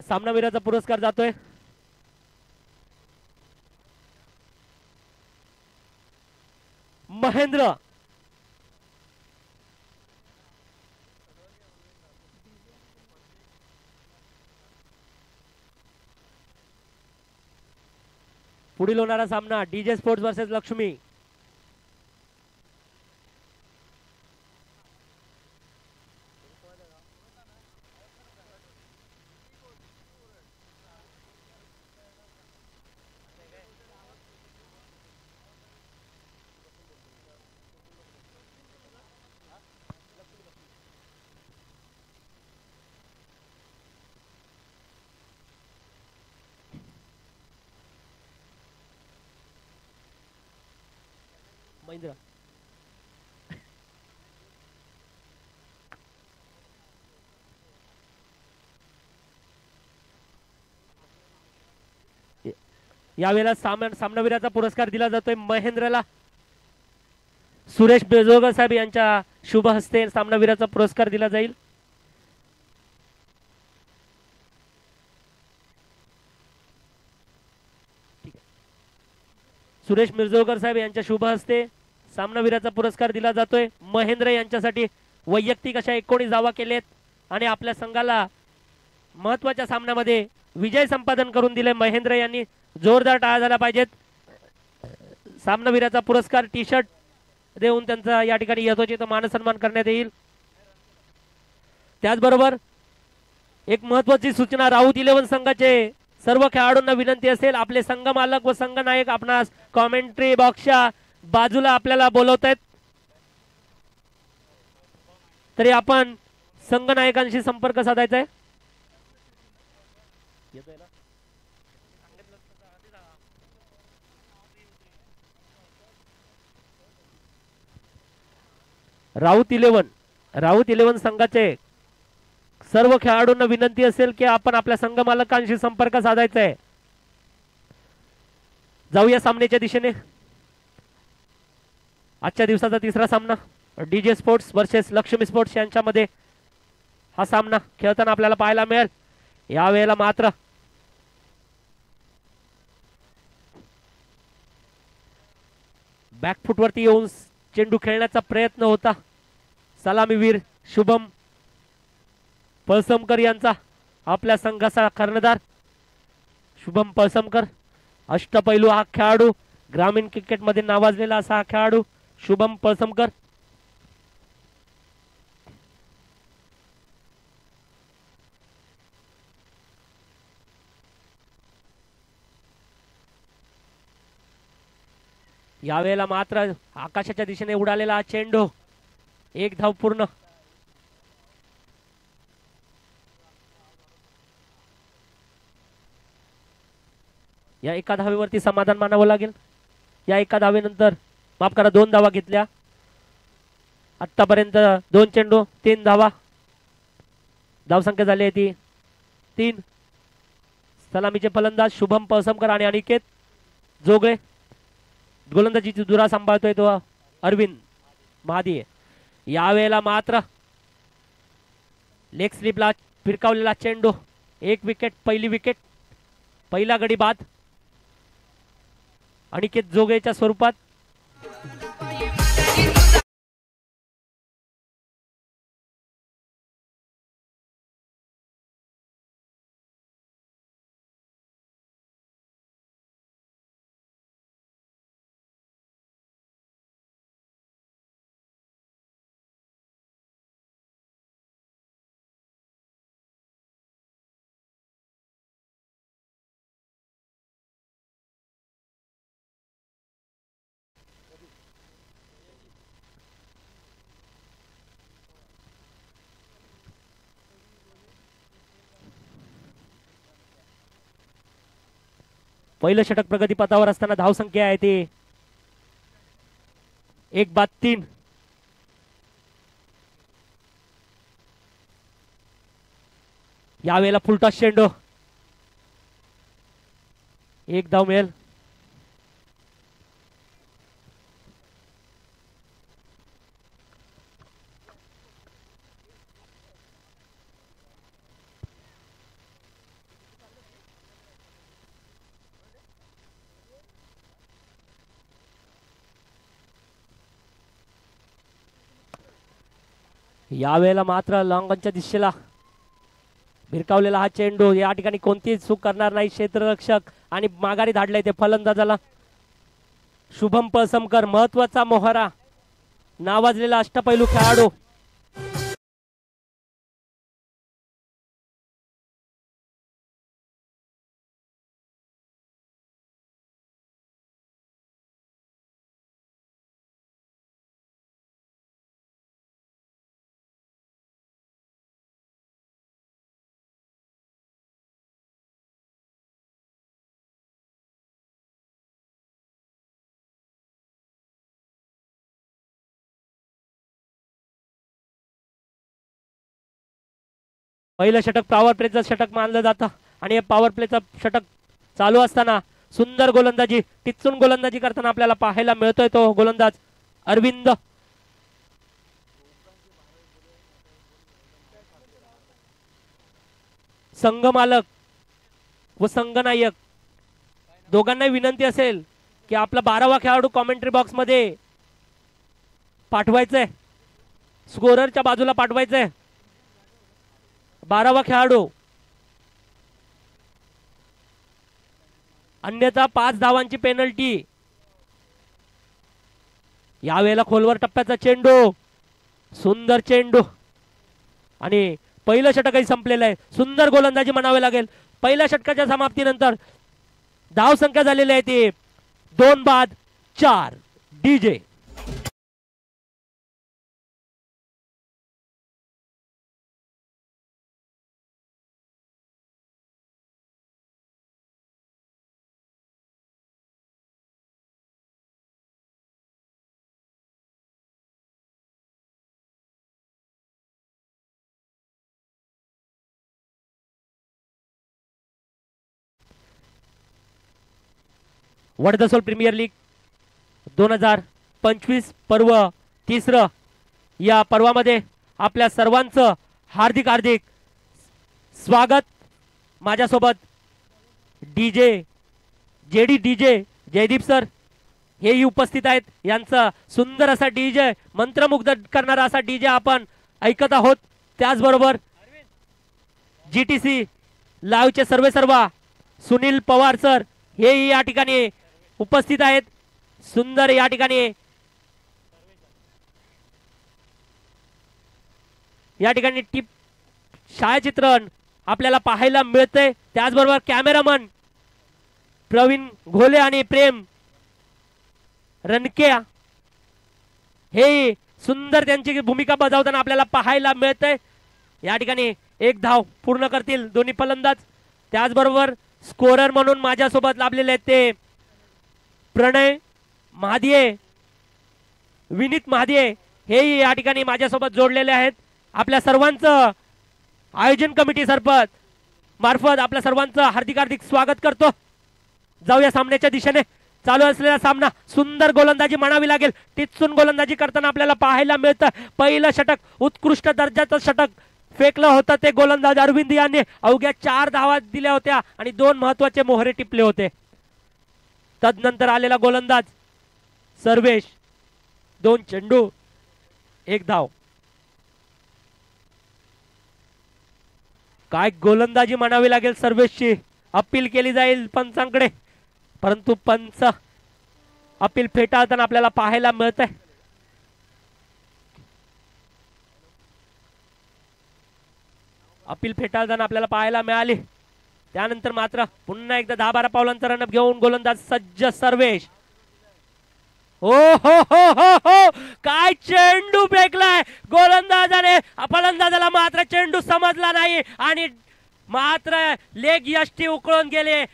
सामनावीराचा पुरस्कार जातोय महेंद्र. पुढील होणारा सामना DJ sports versus Lakshmi. Mahendra यावेळेला सामनावीराचा पुरस्कार दिला जातोय महेंद्रला. सुरेश बेजोगर साहेब यांच्या शुभ हस्ते सामनावीराचा पुरस्कार दिला जाईल. सुरेश मिर्जोकर साहेब यांच्या शुभ हस्ते सामनावीराचा पुरस्कार दिला जातोय. महेंद्र यांच्यासाठी वैयक्तिक अशा 19 धावा केलेत आणि आपल्या संघाला महत्वाच्या सामन्यामध्ये विजय संपादन करून दिले. महेंद्र यांनी जोरदार टाळ्या झाल्या पाहिजेत. सामनावीराचा पुरस्कार टी शर्ट देऊन त्यांचा या ठिकाणी यथोचित मानसन्मान करण्यात येईल. त्याचबरोबर एक महत्वाची सूचना राऊत 11 संघाचे सर्व खेळाडूंना विनंती असेल, आपले संघ मालक व संघ नायक आपणास कॉमेंट्री बॉक्सच्या बाजूला आपल्याला बोलवत आहेत, तरी आपण संघ नायकांशी संपर्क साधायचा आहे. राऊत 11 संघाचे सर्व खेळाडूंना विनंती असेल की आपण आपल्या संघ मालकांशी संपर्क साधायचा आहे. जाऊया सामन्याच्या दिशेने. आजच्या दिवसाचा तिसरा सामना DJ sports versus Lakshmi sports यांच्यामध्ये हा सामना खेळताना आपल्याला पाहायला मिळेल. यावेळेला मात्र बॅकफुट वरती येऊन चेंडू खेळण्याचा प्रयत्न होता. सलामीवीर शुभम पळसमकर यांचा आपल्या संघाचा कर्णधार शुभम पळसमकर. अष्टपैलू हा खेळाडू, ग्रामीण क्रिकेट मध्ये नावाजलेला असा हा खेळाडू शुभम पळसमकर. यावेळेला मात्र आकाशाच्या दिशेने उडालेला हा चेंडू, एक धाव पूर्ण. या एका धावेवरती समाधान मानावं लागेल. या एका धावेनंतर माफ करा 2 धावा घेतल्या आतापर्यंत. 2 चेंडू 3 धावा धावसंख्या झाली आहे ती 3. सलामीचे फलंदाज शुभम पळसमकर आणि अनिकेत जोगळे. गोलंदाजीची धुरा सांभाळतोय तो अरविंद महादी. यावेळेला मात्र लेग स्लिपला फिरकावलेला चेंडू, 1 विकेट, पहिली विकेट, पहिला गडी बाद अनिकेत जोगेच्या स्वरूपात. पहिलं षटक प्रगतीपथावर असताना धावसंख्या आहे ती 1 बाद 3. यावेळेला फुलटॉस चेंडू, 1 धाव मिळेल. यावेळेला मात्र लॉंगनच्या दिशेला भिरकावलेला हा चेंडू, या ठिकाणी कोणतीच चूक करणार नाही क्षेत्ररक्षक आणि माघारी धाडले ते फलंदाजाला शुभम पळसमकर, महत्वाचा मोहरा, नावाजलेला अष्टपैलू खेळाडू. पहिलं षटक पॉवर प्लेचं षटक मानलं जातं आणि हे पॉवर प्लेचं षटक चालू असताना सुंदर गोलंदाजी, टिचून गोलंदाजी करताना आपल्याला पाहायला मिळतोय तो गोलंदाज अरविंद. संघ मालक व संघनायक दोघांना विनंती असेल की आपला 12वा खेळाडू कॉमेंट्री बॉक्स मध्ये पाठवायचंय, स्कोररच्या बाजूला पाठवायचंय 12वा खेळाडू, अन्यथा 5 धावांची पेनल्टी. यावेळेला खोलवर टप्प्याचा चेंडू, सुंदर चेंडू आणि पहिलं षटकही संपलेलं आहे. सुंदर गोलंदाजी म्हणावे लागेल. पहिल्या षटकाच्या समाप्तीनंतर धाव संख्या झालेली आहे ती 2 बाद 4. डीजे वडदसोल प्रीमियर लीग 2025 पर्व तिसरं. या पर्वामध्ये आपल्या सर्वांचं हार्दिक हार्दिक स्वागत. माझ्यासोबत DJ JD DJ Jaydeep sir हेही उपस्थित आहेत. यांचा सुंदर असा डीजे, मंत्रमुग्ध करणारा असा डीजे आपण ऐकत आहोत. त्याचबरोबर जीटीसी लाईव्हचे सर्वेसर्वा सुनील पवार सर हेही या ठिकाणी उपस्थित आहेत. सुंदर या ठिकाणी टिप छायाचित्रण आपल्याला पाहायला मिळते. त्याचबरोबर कॅमेरामन प्रवीण घोले आणि प्रेम रणके हे सुंदर त्यांची भूमिका बजावताना आपल्याला पाहायला मिळते. या ठिकाणी एक धाव पूर्ण करतील दोन्ही फलंदाज. त्याचबरोबर स्कोरर म्हणून माझ्यासोबत लाभलेले आहेत ते प्रणय महादिये, विनीत महादिये हेही या ठिकाणी माझ्यासोबत जोडलेले आहेत. आपल्या सर्वांचं आयोजन कमिटी सरपंच मार्फत आपल्या सर्वांचं हार्दिक हार्दिक स्वागत करतो. जाऊया सामन्याच्या दिशेने. चालू असलेला सामना, सुंदर गोलंदाजी म्हणावी लागेल. टिचून गोलंदाजी करताना आपल्याला पाहायला मिळतं. पहिलं षटक, उत्कृष्ट दर्जाचं षटक फेकलं होतं ते गोलंदाज अरविंद यांनी. अवघ्या 4 धावा दिल्या होत्या आणि 2 महत्वाचे मोहरे टिपले होते. तदनंतर आलेला गोलंदाज सर्वेश, 2 चेंडू 1 धाव. काय गोलंदाजी म्हणावी लागेल सर्वेशची. अपील केली जाईल पंचांकडे, परंतु पंच अपील फेटाळताना आपल्याला पाहायला मिळत आहे. अपील फेटाळताना आपल्याला पाहायला मिळाली. त्यानंतर मात्र पुन्हा एकदा 10-12 पावलांचा रनअप घेऊन गोलंदाज सज्ज सर्वेश. हो हो हो हो हो, काय चेंडू फेकलाय गोलंदाजाने. फलंदाजाला मात्र चेंडू समजला नाही आणि मात्र लेग यष्टी उकळून गेले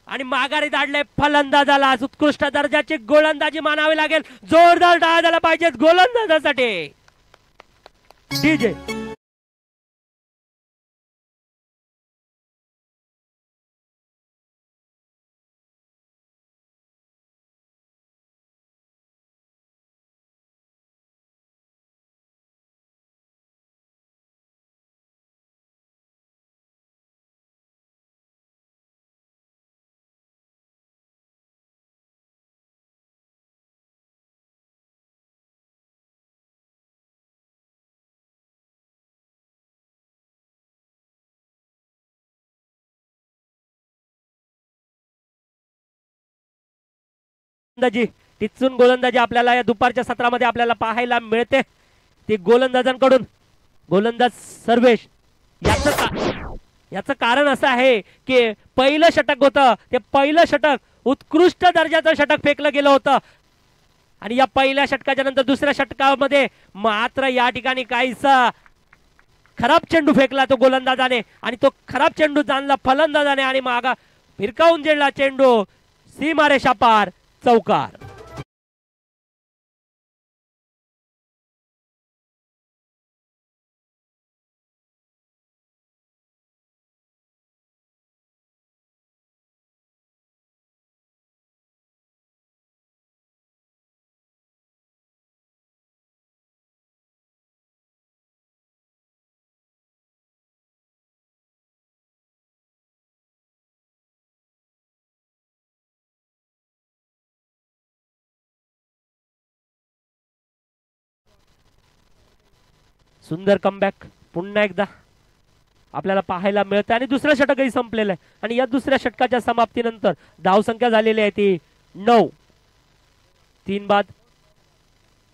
आणि माघारी धाडले फलंदाजाला. उत्कृष्ट दर्जाची गोलंदाजी मानावी लागेल. जोरदार टाळ्या झाला पाहिजेत गोलंदाजासाठी. डीजे गोलंदाजी, टिचून गोलंदाजी आपल्याला या दुपारच्या सत्रामध्ये आपल्याला पाहायला मिळते ती गोलंदाजांकडून. गोलंदाज सर्वेश, याचं कारण असं आहे की पहिलं षटक होतं ते पहिलं षटक उत्कृष्ट दर्जाचं षटक फेकलं गेलं होतं आणि या पहिल्या षटकाच्या नंतर दुसऱ्या षटकामध्ये मात्र या ठिकाणी काहीसा खराब चेंडू फेकला तो गोलंदाजाने आणि तो खराब चेंडू जाणला फलंदाजाने आणि मागा फिरकावून जेडला चेंडू सीमारेषा पार, चौकार. सुंदर कमबॅक पुन्हा एकदा आपल्याला पाहायला मिळतं आणि दुसरं षटकही संपलेलं आहे आणि या दुसऱ्या षटकाच्या समाप्तीनंतर धावसंख्या झालेली आहे ती 9. 3 बाद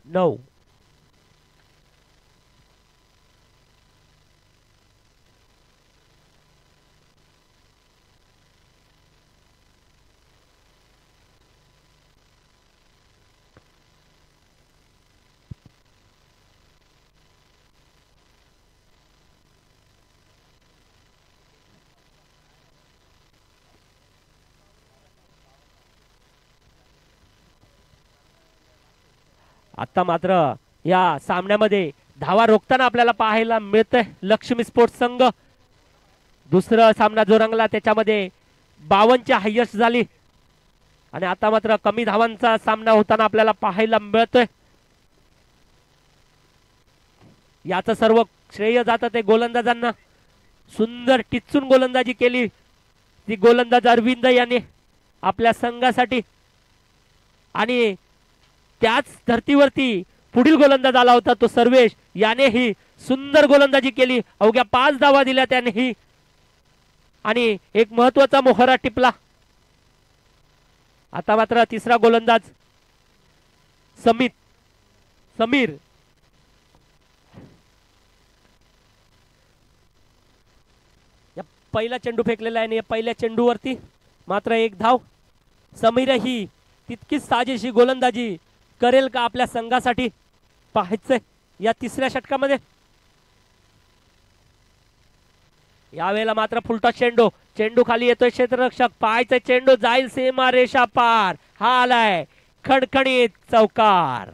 9. आता मात्र या सामन्यामध्ये धावा रोखताना आपल्याला पाहायला मिळतंय लक्ष्मी स्पोर्ट्स संघ. दुसरा सामना जो रंगला त्याच्यामध्ये 52ची हायस्ट झाली आणि आता मात्र कमी धावांचा सामना होताना आपल्याला पाहायला मिळतोय. याचं सर्व श्रेय जातं ते गोलंदाजांना. सुंदर टिचून गोलंदाजी केली ती गोलंदाज अरविंद याने आपल्या संघासाठी आणि त्याच धर्तीवरती पुढील गोलंदाज आला होता तो सर्वेश, याने ही सुंदर गोलंदाजी केली. अवघ्या 5 धावा दिल्या त्यानेही आणि एक महत्वाचा मोहरा टिपला. आता मात्र तिसरा गोलंदाज समीर या पहिला चेंडू फेकलेला आहे आणि या पहिल्या चेंडूवरती मात्र एक धाव. समीर ही तितकीच साजेशी गोलंदाजी करेल का आपल्या संघासाठी पाहायचंय या तिसऱ्या षटकामध्ये. यावेळेला मात्र फुलटॉस चेंडू खाली येतोय क्षेत्ररक्षक, पाहायचं चेंडू जाईल सीमारेषा पार. हा आलाय खणखणीत चौकार.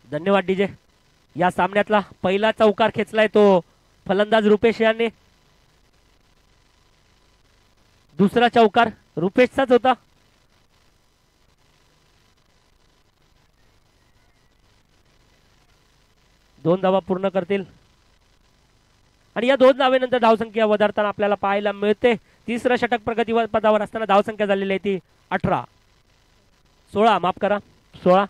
धन्यवाद डीजे. या सामन्यातला पहिला चौकार खेचलाय तो फलंदाज रुपेश याने. दुसरा चौकार रुपेशचाच होता. दोन धावा पूर्ण करतील आणि या 2 धावेनंतर धावसंख्या वधारताना आपल्याला पाहायला मिळते. तिसरं षटक प्रगती पदावर असताना धावसंख्या झालेली आहे ती 16 माफ करा 16.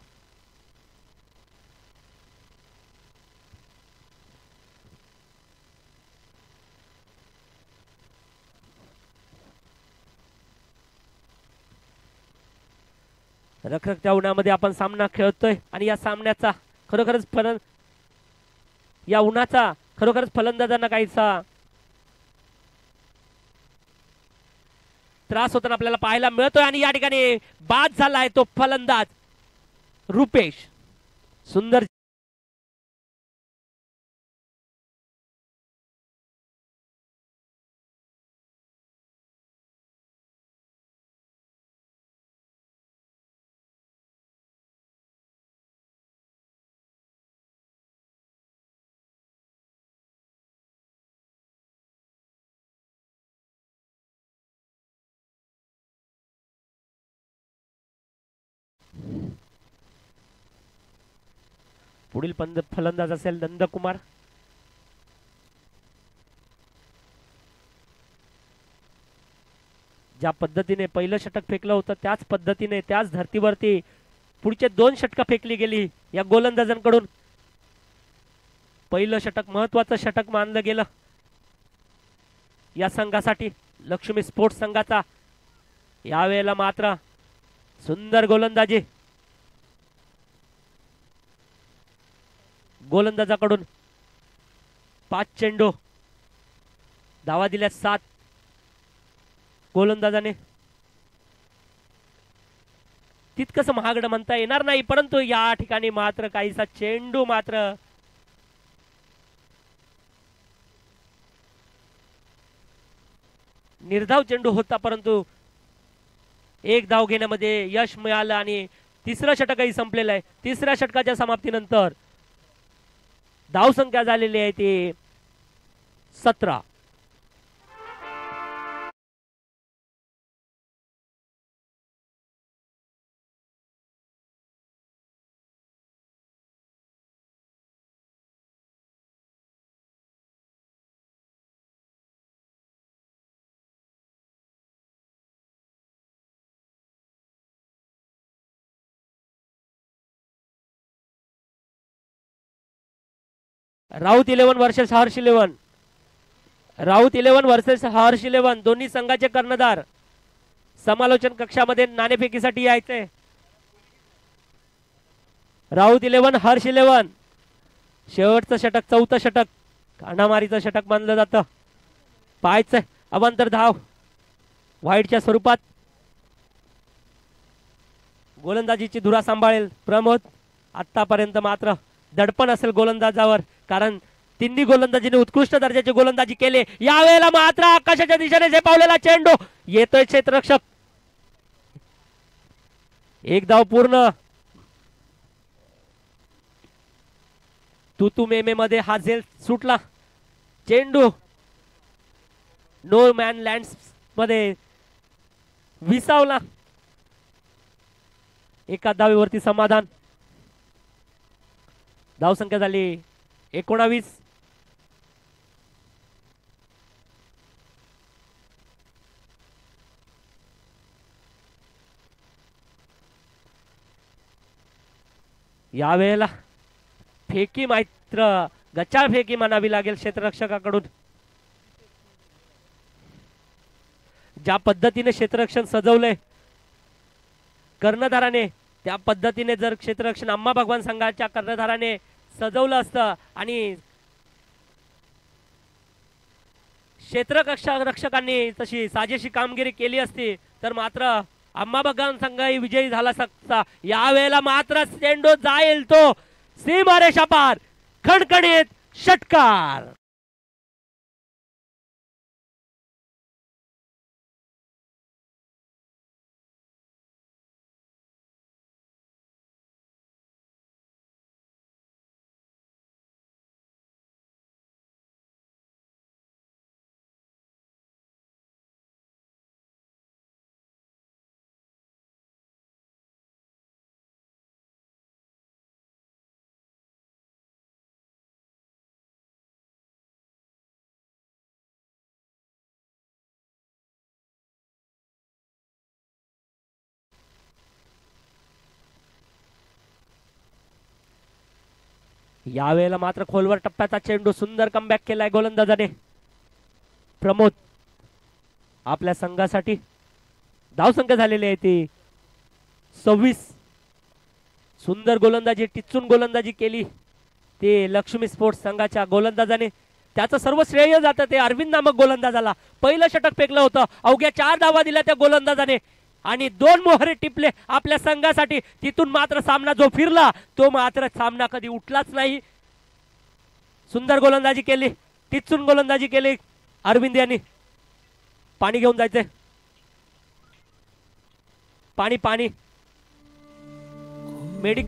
रखरखत्या उन्हामध्ये आपण सामना खेळतोय आणि या सामन्याचा खरोखरच या उन्हाचा खरोखरच फलंदाजांना काहीसा त्रास होताना आपल्याला पाहायला मिळतोय आणि या ठिकाणी बाद झालाय तो फलंदाज रुपेश. सुंदर पुढील फलंदाज असेल नंदकुमार. ज्या पद्धतीने पहिलं षटक फेकलं होतं त्याच पद्धतीने त्याच धर्तीवरती पुढचे 2 षटकं फेकली गेली या गोलंदाजांकडून. पहिलं षटक महत्वाचं षटक मानलं गेलं या संघासाठी, लक्ष्मी स्पोर्ट्स संघाचा. यावेळेला मात्र सुंदर गोलंदाजी गोलंदाजाकडून. 5 चेंडू, धावा दिल्या 7 गोलंदाजाने. तितकंसं महागडं म्हणता येणार नाही, परंतु या ठिकाणी मात्र काहीसा चेंडू मात्र निर्धाव चेंडू होता, परंतु एक धाव घेण्यामध्ये यश मिळालं आणि तिसरं षटकही संपलेलं आहे. तिसऱ्या षटकाच्या समाप्तीनंतर धाव संख्या झालेली आहे ती 17. राऊत 11 वर्सेस हर्ष 11. राऊत 11 वर्सेस हर्ष 11. दोन्ही संघाचे कर्णधार समालोचन कक्षामध्ये नाणेफेकीसाठी यायचे. राऊत 11 हर्ष 11. शेवटचं षटक, चौथं षटक कानामारीचं षटक मानलं जातं. पाहायचं अवांतर धाव व्हाईटच्या स्वरूपात. गोलंदाजीची धुरा सांभाळेल प्रमोद. आतापर्यंत मात्र दडपण असेल गोलंदाजावर, कारण तिन्ही गोलंदाजीने उत्कृष्ट दर्जाची गोलंदाजी केली. यावेळेला मात्र आकाशाच्या दिशेने झेपावलेला चेंडू येतोय क्षेत्ररक्षक. एक धाव पूर्ण. तुतू मेमे मध्ये हा झेल सुटला. चेंडू नो मॅन लँड्स मध्ये विसावला. एका धावेवरती समाधान. धावसंख्या झाली 19. यावेळेला फेकी मात्र गचाळ फेकी म्हणावी लागेल क्षेत्ररक्षकाकडून. ज्या पद्धतीने क्षेत्ररक्षण सजवलंय कर्णधाराने, त्या पद्धतीने जर क्षेत्ररक्षण अम्मा भगवान संघाच्या कर्णधाराने सजवलं असतं आणि क्षेत्ररक्षकांनी तशी साजेशी कामगिरी केली असती तर मात्र अम्मा भगवान संघही विजयी झाला असता. यावेळेला मात्र चेंडू जाईल तो सीमारेषा पार. खणखणीत षटकार. यावेळेला मात्र खोलवर टप्प्याचा चेंडू, सुंदर कमबॅक केलाय गोलंदाजाने प्रमोद. आपल्या संघासाठी धावसंख्या झालेली आहे ती 26. सुंदर गोलंदाजी, टिचून गोलंदाजी केली ते लक्ष्मी स्पोर्ट्स संघाच्या गोलंदाजाने. त्याचं सर्व श्रेय जातं ते अरविंद नामक गोलंदाजाला. पहिलं षटक फेकलं होतं, अवघ्या 4 धावा दिल्या त्या गोलंदाजाने आणि 2 मोहरे टिपले आपल्या संघासाठी. तिथून मात्र सामना जो फिरला तो मात्र सामना कधी उठलाच नाही. सुंदर गोलंदाजी केली, टिचून गोलंदाजी केली अरविंद यांनी. पाणी घेऊन जायचंय. पाणी पाणी मेडिक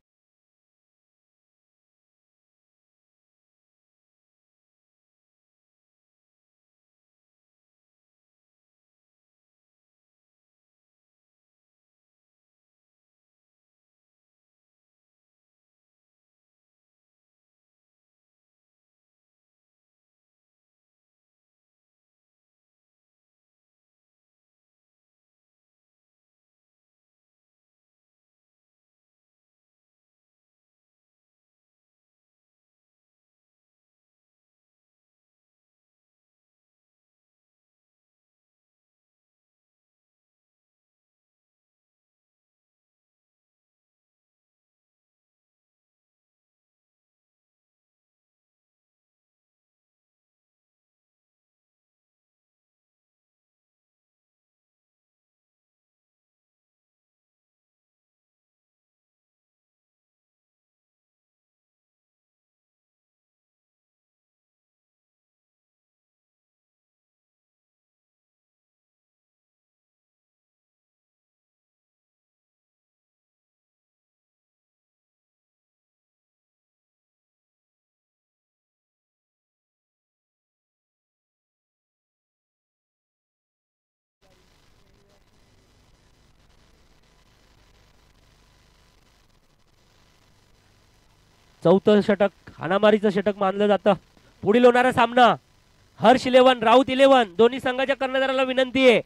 चौथं षटक हाणामारीचं षटक मानलं जातं. पुढील होणारा सामना हर्ष 11 राऊत 11 दोन्ही संघाच्या कर्णधाराला विनंती आहे.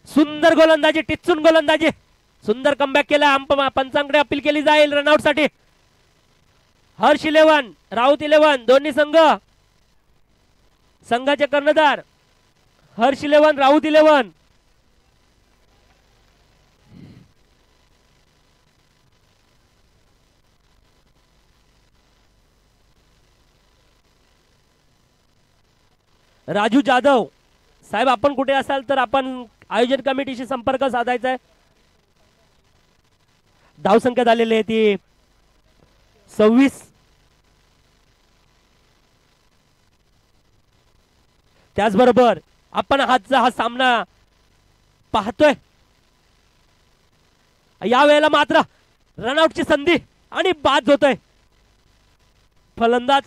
सुंदर गोलंदाजी, टिच्चून गोलंदाजी, सुंदर कमबॅक केला. पंचांकडे अपील केली जाईल रनआउट साठी. हर्ष 11 राऊत 11 दोन्ही संघाचे कर्णधार हर्ष 11 राऊत 11. राजू जाधव साहेब, आपण कुठे असाल तर आपण आयोजन कमिटीशी संपर्क साधायचा आहे. धावसंख्या झालेली आहे ती 26. त्याचबरोबर आपण हा सामना पाहतोय. या वेळेला मात्र रनआउटची संधी आणि बाद होतोय फलंदाज.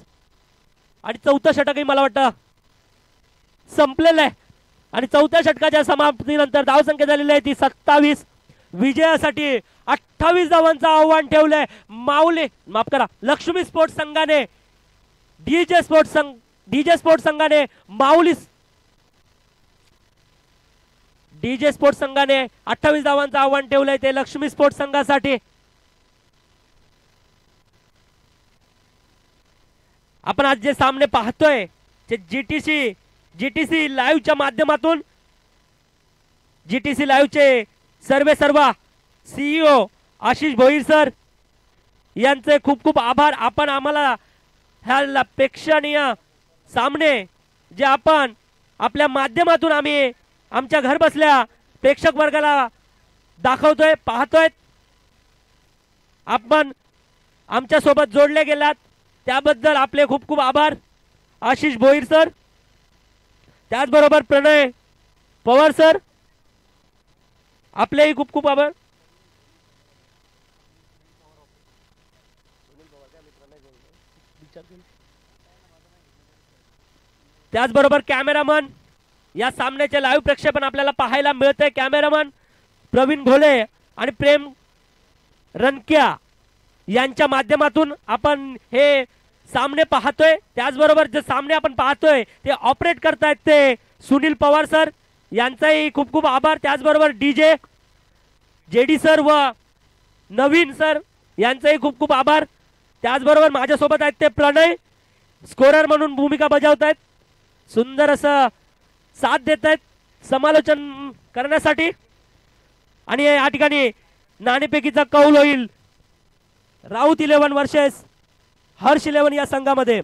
आणि चौथं षटकही मला वाटतं संपलेलं आहे. आणि चौथ्या षटकाच्या समाप्तीनंतर धावसंख्या झालेली आहे ती 27. विजयासाठी 28 धावांचं आव्हान ठेवलंय लक्ष्मी स्पोर्ट्स संघाने. डीजे स्पोर्ट्स संघाने डीजे स्पोर्ट्स संघाने 28 धावांचं आव्हान ठेवलंय ते लक्ष्मी स्पोर्ट्स संघासाठी. आपण आज जे सामने पाहतोय ते जीटीसी लाईव्हच्या माध्यमातून, जीटीसी लाईव्हचे सर्व सीईओ आशिष भोईर सर यांचे खूप खूप आभार. आपण आम्हाला ह्या प्रेक्षणीय सामने जे आपण आपल्या माध्यमातून आम्ही आमच्या घर बसल्या प्रेक्षक वर्गाला दाखवतोय, पाहतोय. आपण आमच्या सोबत जोडले गेलात त्याबद्दल आपले खूप खूप आभार आशिष भोईर सर. त्याचबरोबर प्रणय पवार सर, आपलेही खूप खूप आभार. त्याचबरोबर कॅमेरामन, या सामन्याचे लाईव्ह प्रक्षेपण आपल्याला पाहायला मिळतंय. कॅमेरामन प्रवीण घोले आणि प्रेम रणक्या यांच्या माध्यमातून आपण हे सामने पाहतोय. त्याचबरोबर जे सामने आपण पाहतोय ते ऑपरेट करतायत ते सुनील पवार सर, यांचाही खूप खूप आभार. त्याचबरोबर जेडी सर व नवीन सर यांचाही खूप खूप आभार. त्याचबरोबर माझ्यासोबत आहेत ते प्रणय, स्कोरर म्हणून भूमिका बजावत आहेत, सुंदर असं साथ देत आहेत समालोचन करण्यासाठी. आणि या ठिकाणी नाणेफेकीचा कौल होईल राऊत 11 वर्सेस हर्ष 11 या संघामध्ये.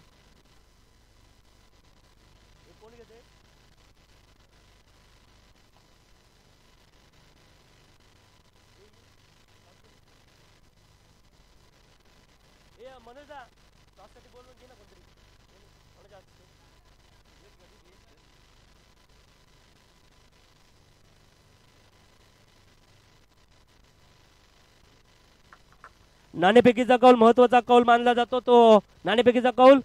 नाणेफेकीचा कौल महत्वाचा कौल मानला जातो. तो नाणेफेकीचा कौल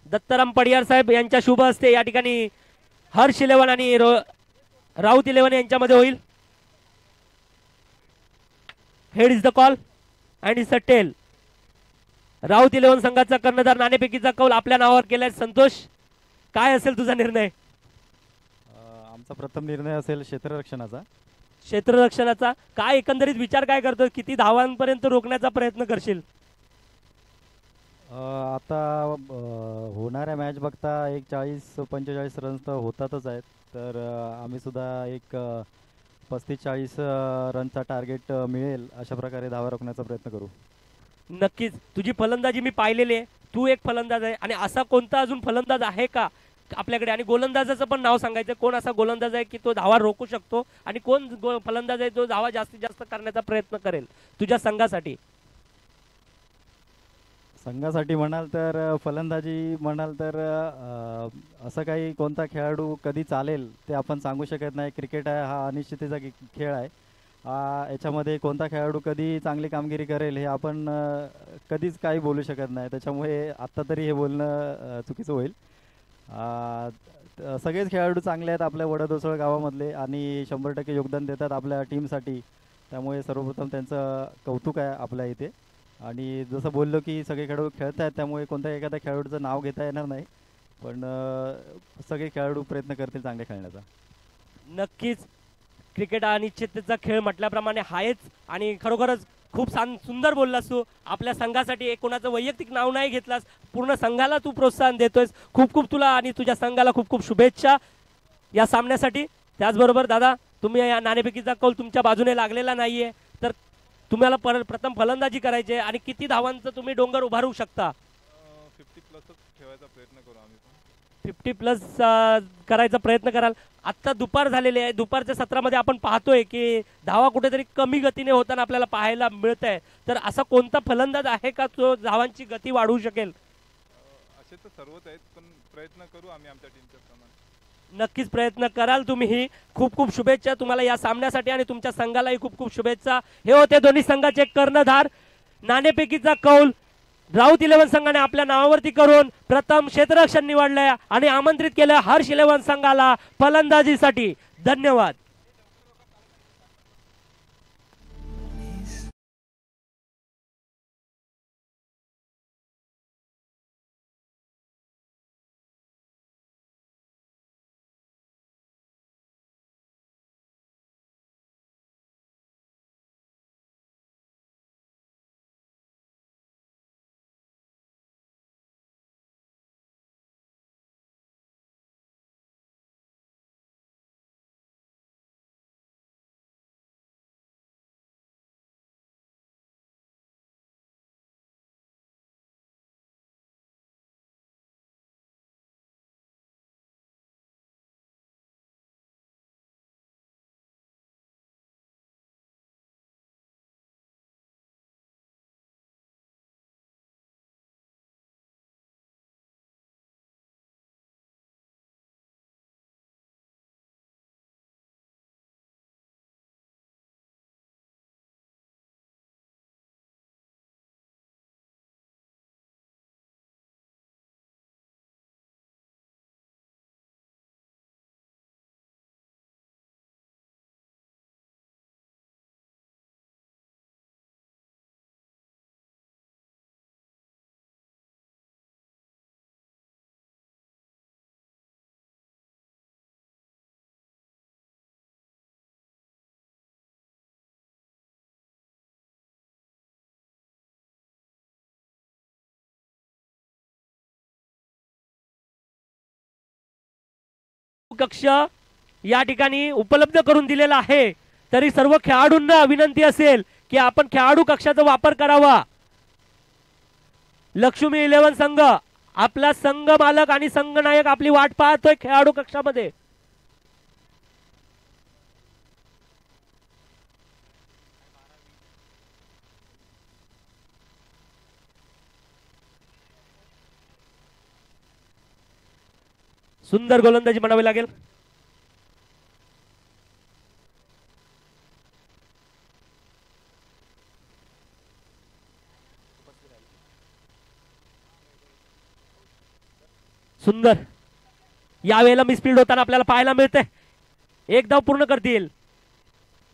दत्ताराम पडियार साहेब यांच्या शुभ हस्ते या ठिकाणी हर्ष 11 आणि राऊत 11 यांच्यामध्ये होईल. Head is the call and is a tail. Raut 11 संघाचा कर्णधार नाणेफेकीचा कौल आपल्या नावावर केलाय. संतोष, काय असेल तुझा निर्णय? आमचा प्रथम निर्णय असेल क्षेत्ररक्षणाचा. क्षेत्ररक्षणाचा काय एकंदरीत विचार काय करतो? किती धावांपर्यंत रोखण्याचा प्रयत्न करशील? आता होणाऱ्या मॅच बघता एक 40-45 रन्स तर होतातच आहेत. तर आम्ही सुद्धा एक 35-40 रनचा टार्गेट मिळेल अशा प्रकारे धावा रोखण्याचा प्रयत्न करू. नक्कीच. तुझी फलंदाजी मी पाहिलेली आहे. तू एक फलंदाज आहे आणि असा कोणता अजून फलंदाज आहे का आपल्याकडे? आणि गोलंदाजाचं पण नाव सांगायचं. कोण असा गोलंदाज आहे की तो धावा रोखू शकतो आणि कोण फलंदाज आहे जो धावा जास्तीत जास्त करण्याचा प्रयत्न करेल तुझ्या संघासाठी? संघासाठी म्हणाल तर फलंदाजी म्हणाल तर असं काही कोणता खेळाडू कधी चालेल ते आपण सांगू शकत नाही. क्रिकेट आहे हा अनिश्चिततेचा खेळ आहे. याच्यामध्ये कोणता खेळाडू कधी चांगली कामगिरी करेल हे आपण कधीच काही बोलू शकत नाही. त्याच्यामुळे आत्ता तरी हे बोलणं चुकीचं होईल. सगळेच खेळाडू चांगले आहेत आपल्या वडदोसळ गावामधले आणि 100% योगदान देतात आपल्या टीमसाठी. त्यामुळे सर्वप्रथम त्यांचं कौतुक आहे आपल्या इथे. आणि जसं बोललो की सगळे खेळाडू खेळत आहेत, त्यामुळे कोणत्या एखाद्या खेळाडूचं नाव घेता येणार नाही, पण सगळे खेळाडू प्रयत्न करतील चांगले खेळण्याचा. नक्कीच क्रिकेट हा अनिश्चिततेचा खेळ म्हटल्याप्रमाणे आहेच आणि खरोखरच खूप सुंदर बोललास तू. आपल्या संघासाठी एक कोणाचं वैयक्तिक नाव नाही घेतलास, पूर्ण संघाला तू प्रोत्साहन देतोयस. खूप खूप तुला आणि तुझ्या संघाला खूप खूप शुभेच्छा या सामन्यासाठी. त्याचबरोबर दादा, तुम्ही या नाणेफेकीचा कौल तुमच्या बाजूने लागलेला नाहीये, तर तुम्हाला प्रथम फलंदाजी करायची आहे आणि किती धावांचं तुम्ही डोंगर उभारू शकता? 50 प्लसच ठेवायचा प्रयत्न करू आम्ही पण. 50 प्लस करायचा प्रयत्न कराल. आत्ता दुपार झालेली आहे, दुपारच्या सत्रामध्ये आपण पाहतोय की धावा कुठेतरी कमी गतीने होताना आपल्याला पाहायला मिळत आहे. तर असा कोणता फलंदाज आहे का जो धावांची गती वाढवू शकेल? असे तर सर्वच आहेत, पण प्रयत्न करू आम्ही आमच्या टीमच्या प्रमाणे. नक्कीच प्रयत्न कराल तुम्ही. खूप खूप शुभेच्छा तुम्हाला या सामन्यासाठी आणि तुमच्या संघालाही खूप खूप शुभेच्छा. हे होते दोन्ही संघाचे कर्णधार. नाणेफेकीचा कौल राऊत इलेव्हन संघाने आपल्या नावावरती करून प्रथम क्षेत्ररक्षण निवडलंय आणि आमंत्रित केलं हर्ष इलेव्हन संघाला फलंदाजीसाठी. धन्यवाद. कक्ष या ठिकाणी उपलब्ध करून दिलेला आहे, तरी सर्व खेळाडूंना विनंती असेल की आपण खेळाडू कक्षाचा वापर करावा. लक्ष्मी इलेव्हन संघ, आपला संघ मालक आणि संघनायक आपली वाट पाहतोय खेळाडू कक्षामध्ये. सुंदर गोलंदाजी म्हणावी लागेल. सुंदर यावेळेला मिसफील्ड होताना आपल्याला पाहायला मिळते. एक धाव पूर्ण करतील.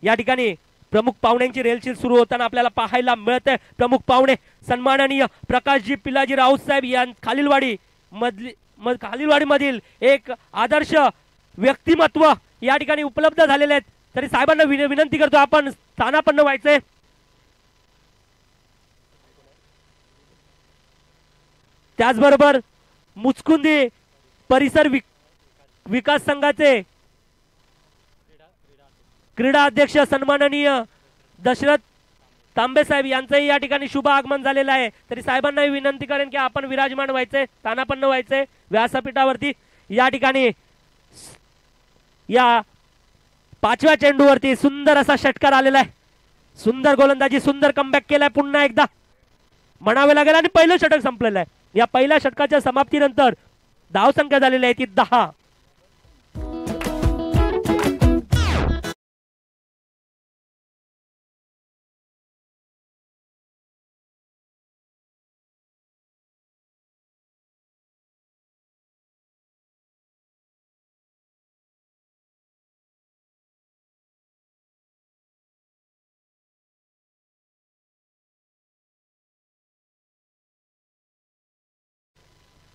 या ठिकाणी प्रमुख पाहुण्यांची रेलचील सुरू होताना आपल्याला पाहायला मिळते. प्रमुख पाहुणे सन्माननीय प्रकाशजी पिलाजी राऊत साहेब या खालीलवाडी मधील एक आदर्श व्यक्तिमत्व या ठिकाणी उपलब्ध झालेले आहेत. तरी साहेबांना विनंती करतो आपण स्थानापन्न व्हायचंय. त्याचबरोबर मुचकुंदी परिसर विकास संघाचे क्रीडा अध्यक्ष सन्माननीय दशरथ तांबे साहेब यांचंही या ठिकाणी शुभ आगमन झालेलं आहे. तरी साहेबांना विनंती करेन की आपण विराजमान व्हायचे, स्थानापन्न व्हायचे व्यासपीठावरती. या ठिकाणी या 5व्या चेंडूवरती सुंदर असा षटकार आलेला आहे. सुंदर गोलंदाजी, सुंदर कमबॅक केलाय पुन्हा एकदा म्हणावे लागेल आणि पहिलं षटक संपलेलं आहे. या पहिल्या षटकाच्या समाप्तीनंतर धावसंख्या झालेली आहे ती 10.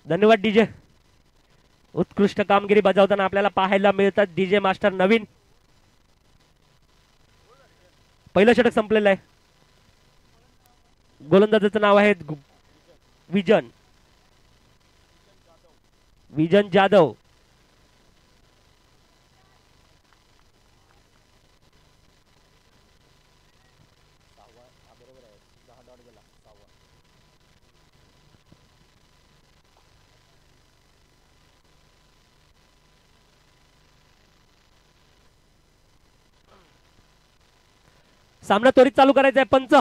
धन्यवाद डीजे. उत्कृष्ट कामगिरी बजावताना आपल्याला पाहायला मिळतात डीजे मास्टर नवीन. पहिलं षटक संपलेलं आहे. गोलंदाजाचं नाव आहे विजन विजन जाधव. सामना त्वरित चालू करायचा आहे. पंच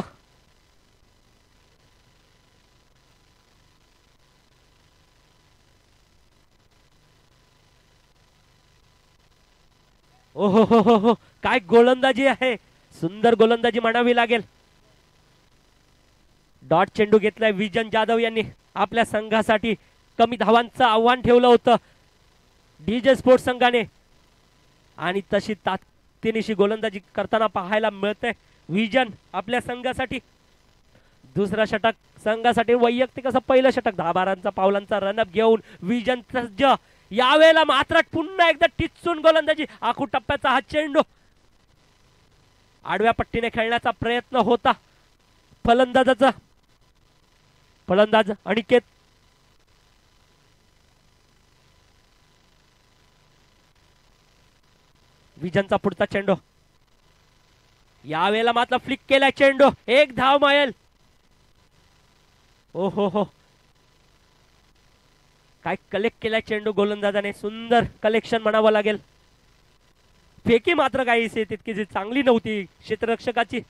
ओ हो, काय गोलंदाजी आहे. सुंदर गोलंदाजी म्हणावी लागेल. डॉट चेंडू घेतलाय विजन जाधव यांनी. आपल्या संघासाठी कमी धावांचं आव्हान ठेवलं होतं डीजे स्पोर्ट्स संघाने आणि तशी ताकदीनिशी गोलंदाजी करताना पाहायला मिळते विजन आपल्या संघासाठी. दुसरा षटक संघासाठी वैयक्तिक असं पहिलं षटक. 10-12 पावलांचा रनअप घेऊन विजन सज्ज. यावेळेला मात्र पुन्हा एकदा टिचून गोलंदाजी. आखू टप्प्याचा हा चेंडू आडव्या पट्टीने खेळण्याचा प्रयत्न होता फलंदाजाचा. फलंदाज अनिकेत. विजनचा पुढचा चेंडू. यावेळेला मात्र फ्लिक केला चेंडू. एक धाव मिळेल. ओ हो, काय कलेक्ट केला चेंडू गोलंदाजाने. सुंदर कलेक्शन म्हणावं लागेल. फेकी मात्र काहीशी तितकीशी चांगली नव्हती क्षेत्ररक्षकाची.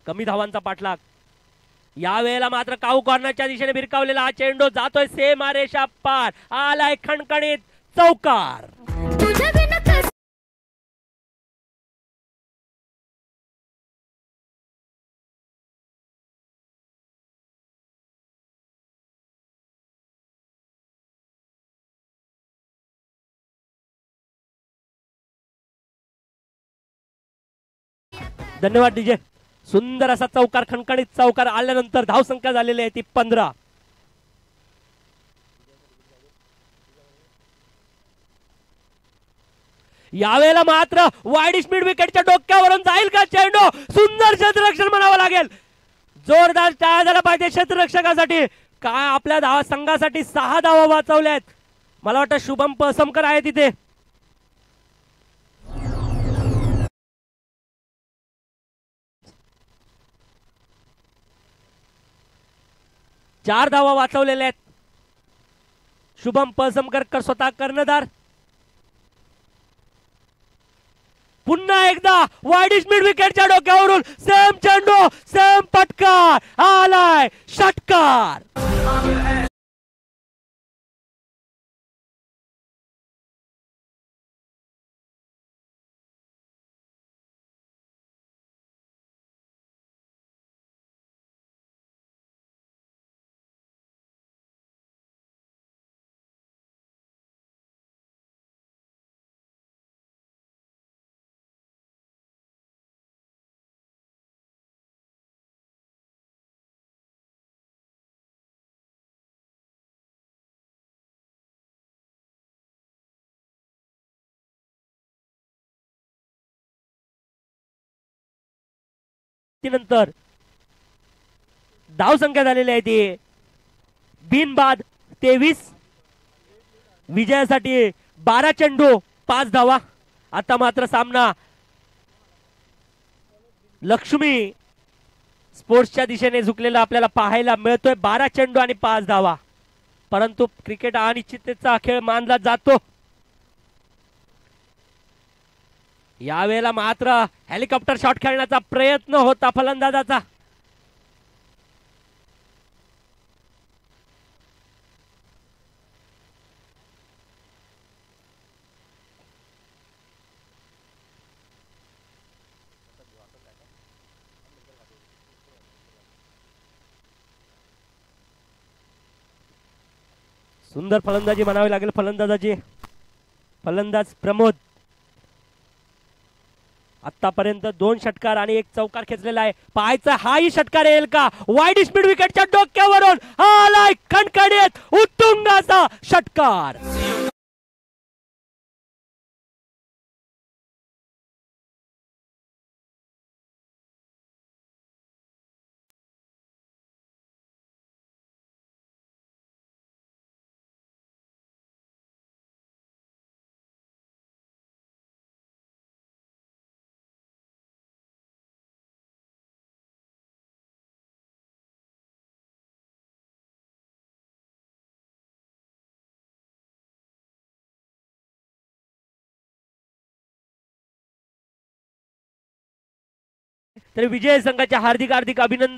कमी धावांचा पाठलाग. यावेळेला मात्र काऊ कॉर्नरच्या दिशेने भिरकावलेला हा चेंडू जातोय सीमारेषा पार. आलाय खणखणीत चौकार. धन्यवाद डीजे. सुंदर असा चौकार, खणखणीत चौकार आल्यानंतर धावसंख्या झालेली आहे ती 15. यावेळेला मात्र वाईड स्पीड विकेटच्या डोक्यावरून जाईल का चेंडू. सुंदर क्षेत्ररक्षण म्हणावं लागेल. जोरदार टाळ्या झाला पाहिजे क्षेत्ररक्षकासाठी. काय आपल्या धावा संघासाठी 6 धावा वाचवल्यात. मला वाटतं शुभम पळसमकर आहे तिथे. 4 धावा वाचवलेल्या आहेत. शुभम पळसमकर स्वतः कर्णधार. पुन्हा एकदा वाईड स्पीड विकेटच्या डोक्यावरून सेम चेंडू, सेम पटकार. आलाय षटकार. नंतर धाव संख्या झालेली आहे ती बिनबाद 23. विजयासाठी 12 चेंडू 5 धावा. आता मात्र सामना लक्ष्मी स्पोर्ट्सच्या दिशेने झुकलेला आपल्याला पाहायला मिळतोय. 12 चेंडू आणि 5 धावा. परंतु क्रिकेट हा अनिश्चिततेचा खेळ मानला जातो. यावेळेला मात्र हेलिकॉप्टर शॉट खेळण्याचा प्रयत्न होता फलंदाजाचा. सुंदर फलंदाजी म्हणावी लागेल फलंदाजाची. फलंदाज प्रमोद. आतापर्यंत 2 षटकार आणि 1 चौकार खेचलेला आहे. पाहायचा हाही षटकार येईल का. वाईड स्पीड विकेटच्या डोक्यावरून हा आलाय खणखणीत उत्तुंगाचा षटकार. तर विजय संघाचे हार्दिक हार्दिक अभिनंदन.